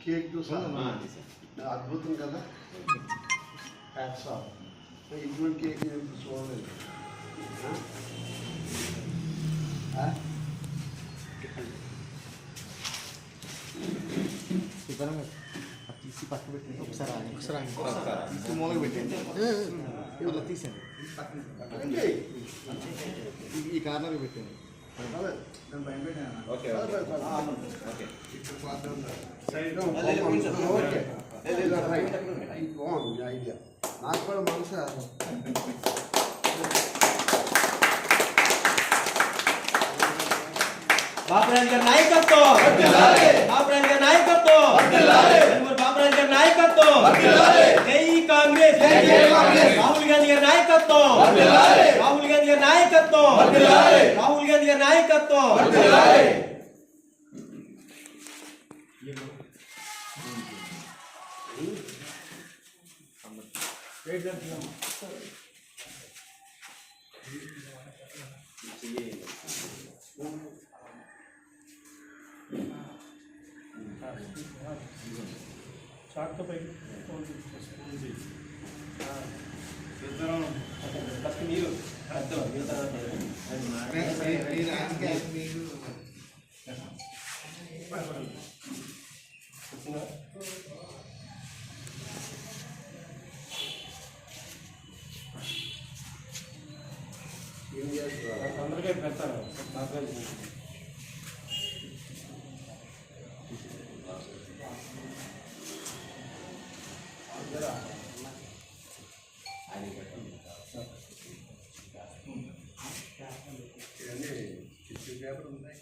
Cake చూసా అద్భుతం కదా. Hats off. ఇటువంటి కేక్ నేను చూడలేదు. తీసి పక్క పెట్టండి. ఒకసారి తీసి మూలకి పెట్టండి. అలా తీసండి. ఈ కార్నర్ పెట్టండి. ఐడియా నాకు కూడా మనసు బాబురాజు గారి నాయకత్వం, బాబురాజు గారి నాయకత్వం, బాబురాజు గారి నాయకత్వం, జై కాంగ్రెస్, రాహుల్ గాంధీ గారి నాయకత్వం, రాహుల్ గాంధీ గారి నాయకత్వం, రాహుల్ గాంధీ గారి నాయకత్వం. అందరికీ పెడతాను. పేపర్ ఉన్నాయి.